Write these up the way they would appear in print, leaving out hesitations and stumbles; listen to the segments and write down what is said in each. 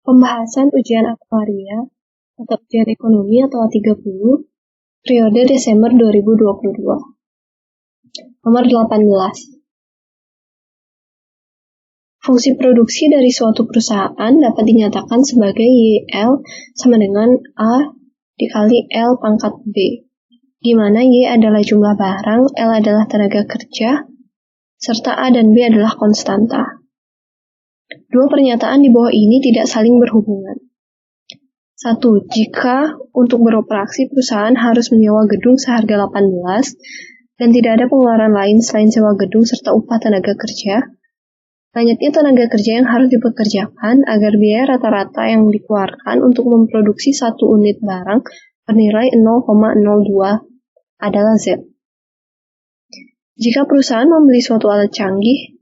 Pembahasan ujian aktuaria atau ujian ekonomi atau A30 periode Desember 2022. Nomor 18. Fungsi produksi dari suatu perusahaan dapat dinyatakan sebagai YL sama dengan A dikali L pangkat B, di mana Y adalah jumlah barang, L adalah tenaga kerja, serta A dan B adalah konstanta. Dua pernyataan di bawah ini tidak saling berhubungan. 1. Jika untuk beroperasi perusahaan harus menyewa gedung seharga 18 dan tidak ada pengeluaran lain selain sewa gedung serta upah tenaga kerja, banyaknya tenaga kerja yang harus dipekerjakan agar biaya rata-rata yang dikeluarkan untuk memproduksi satu unit barang bernilai 0,02 adalah Z. Jika perusahaan membeli suatu alat canggih,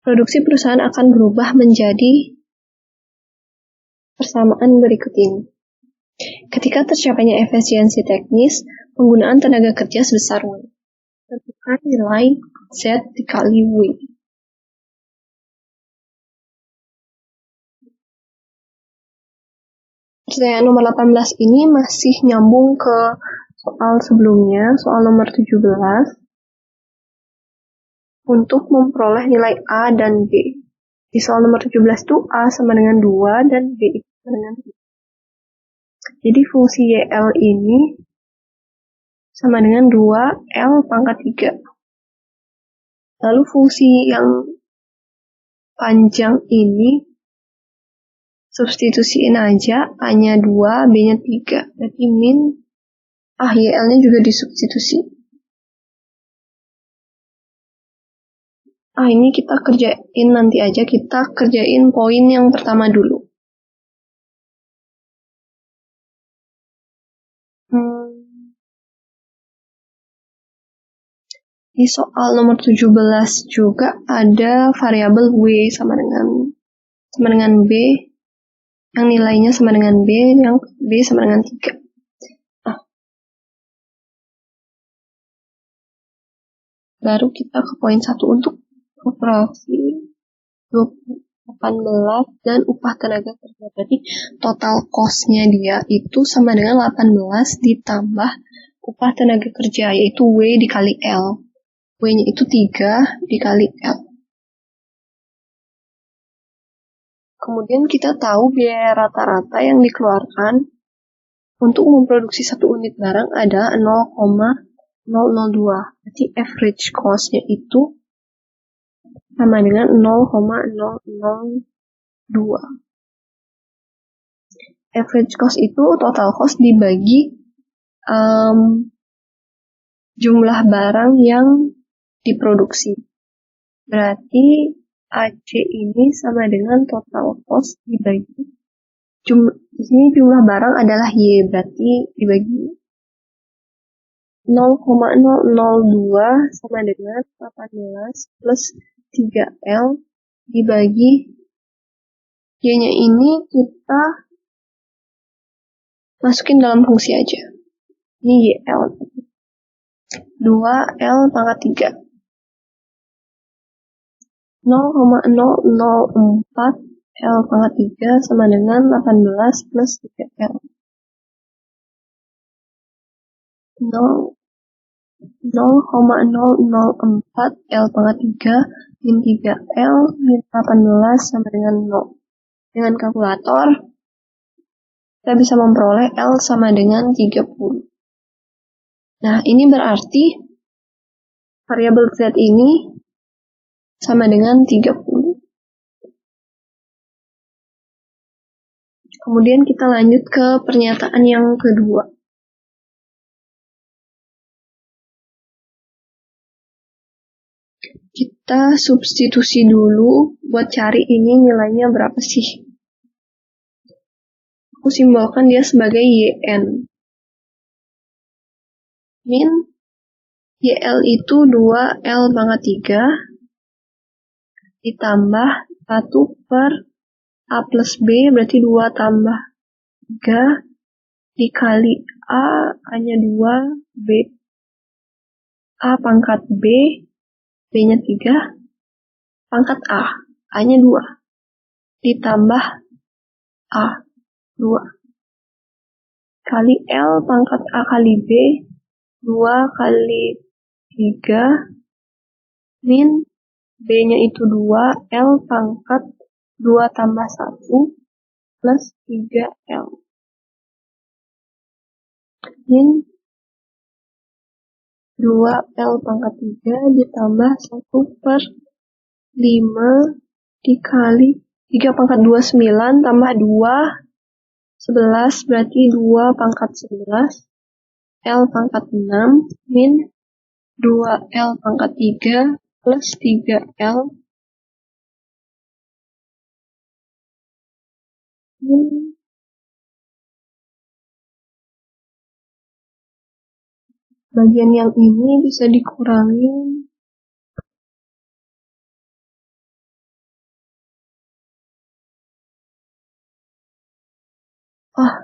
produksi perusahaan akan berubah menjadi persamaan berikut ini. Ketika tercapainya efisiensi teknis, penggunaan tenaga kerja sebesar W. Tentukan nilai Z dikali W. Pertanyaan nomor 18 ini masih nyambung ke soal sebelumnya, soal nomor 17. Untuk memperoleh nilai A dan B. Di soal nomor 17 itu A sama dengan 2 dan B sama dengan 3. Jadi fungsi YL ini sama dengan 2L pangkat 3. Lalu fungsi yang panjang ini substitusiin aja, A-nya 2, B-nya 3. Berarti min YL-nya juga disubstitusi. Ini kita kerjain nanti aja, kita kerjain poin yang pertama dulu. Di soal nomor 17 juga ada variabel W sama dengan B, yang nilainya sama dengan B, yang B sama dengan 3. Baru kita ke poin 1 untuk operasi 18 dan upah tenaga kerja. Berarti total cost-nya dia itu sama dengan 18 ditambah upah tenaga kerja, yaitu W dikali L. W-nya itu 3 dikali L. Kemudian kita tahu biaya rata-rata yang dikeluarkan untuk memproduksi satu unit barang ada 0,002. Berarti average cost-nya itu sama dengan 0,002. Average cost itu total cost dibagi jumlah barang yang diproduksi. Berarti AC ini sama dengan total cost dibagi di sini jumlah barang adalah Y, berarti dibagi 0,002 sama dengan 18 plus 3L dibagi Y-nya ini kita masukin dalam fungsi aja. Ini YL 2L pangkat 3 0,004 L pangkat 3 sama dengan 18 plus 3L 0,004 L pangkat 3 min 3L min 18 sama dengan 0. Dengan kalkulator kita bisa memperoleh L sama dengan 30. Nah, ini berarti variabel Z ini sama dengan 30. Kemudian kita lanjut ke pernyataan yang kedua. Kita substitusi dulu buat cari ini nilainya berapa sih. Aku simbolkan dia sebagai YN. Min YL itu 2L pangkat 3 ditambah 1 per A plus B, berarti 2 tambah 3 dikali A-nya 2, B A pangkat B, B-nya 3, pangkat A-nya 2, ditambah A, 2. Kali L pangkat A kali B, 2 kali 3, min B-nya itu 2, L pangkat 2 tambah 1, plus 3L. Min 2L pangkat 3 ditambah 1 per 5 dikali 3 pangkat 2, 9, tambah 2, 11, berarti 2 pangkat 11, L pangkat 6, min 2L pangkat 3, plus 3L, min bagian yang ini bisa dikurangi.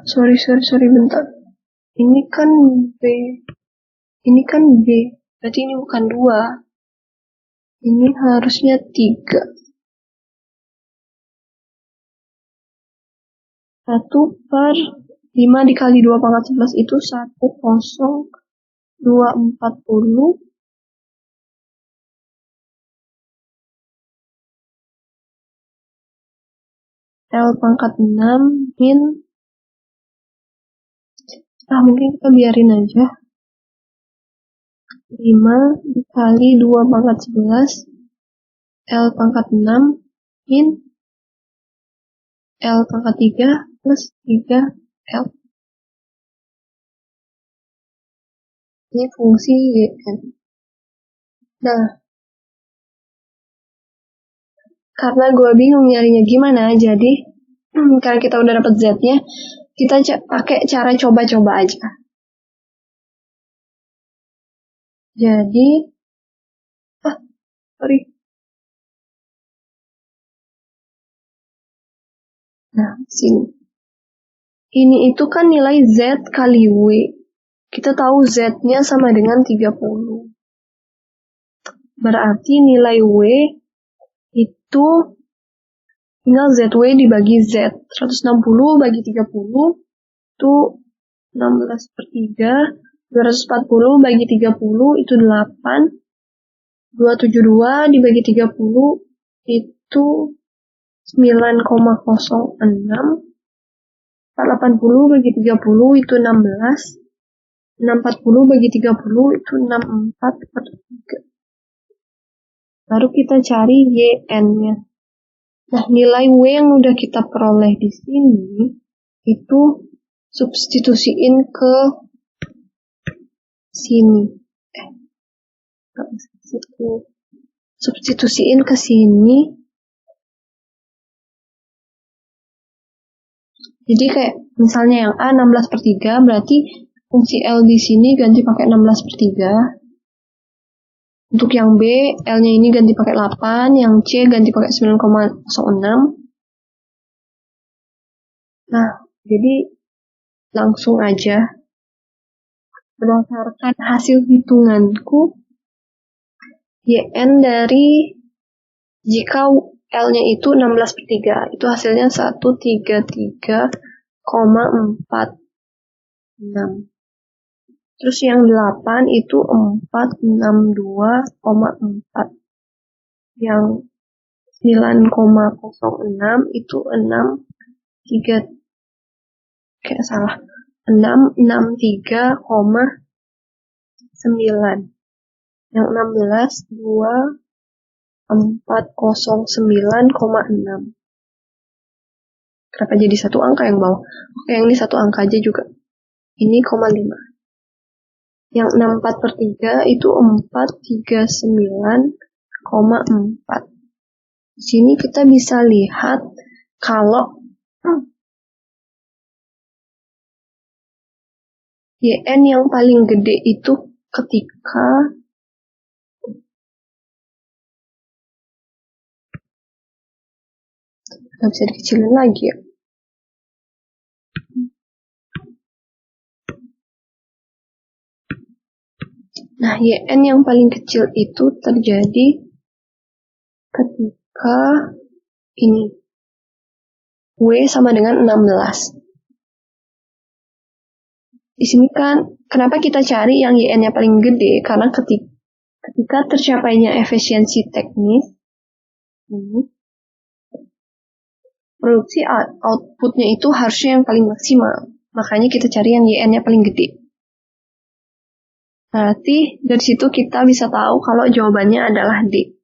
Sorry, bentar. Ini kan B. Ini kan B. Berarti ini bukan 2. Ini harusnya 3. 1 per 5 dikali 2 pangkat 11 itu 1,0240. L pangkat 6 min. Mungkin kita biarin aja. 5 dikali 2 pangkat 11. L pangkat 6 min L pangkat 3 plus 3L. Ini fungsi YN. Nah, karena gue bingung nyarinya gimana, jadi karena kita udah dapet Z-nya, kita pakai cara coba-coba aja. Jadi, sorry. Nah, sini. Ini itu kan nilai Z kali W. Kita tahu Z-nya sama dengan 30. Berarti nilai W itu tinggal ZW dibagi Z. 160 bagi 30 itu 16 per 3. 240 bagi 30 itu 8. 272 dibagi 30 itu 9,06. 480 bagi 30 itu 16. 640 bagi 30 itu 64 per 3. Baru kita cari YN-nya. Nah, nilai W yang udah kita peroleh di sini itu substitusiin ke sini. Substitusiin ke sini. Jadi kayak misalnya yang A 16 per 3, berarti fungsi L di sini ganti pakai 16 per 3. Untuk yang B, L-nya ini ganti pakai 8, yang C ganti pakai 9,06. Nah, jadi langsung aja. Berdasarkan hasil hitunganku, YN dari jika L-nya itu 16 per 3, itu hasilnya 133,46. Terus yang 8 itu 462,4. Yang 9,06 itu 663,9. Yang 16 2409,6. Kenapa jadi satu angka yang bawah? Oke, yang ini satu angka aja juga. Ini 0,5. Yang 64 per 3 itu 439,4. Di sini kita bisa lihat kalau YN yang paling gede itu ketika nggak bisa dikecilin lagi ya. Nah, YN yang paling kecil itu terjadi ketika ini. W sama dengan 16. Di sini kan, kenapa kita cari yang YN-nya paling gede? Karena ketika tercapainya efisiensi teknis, produksi outputnya itu harusnya yang paling maksimal. Makanya kita cari yang YN-nya paling gede. Berarti dari situ kita bisa tahu kalau jawabannya adalah D.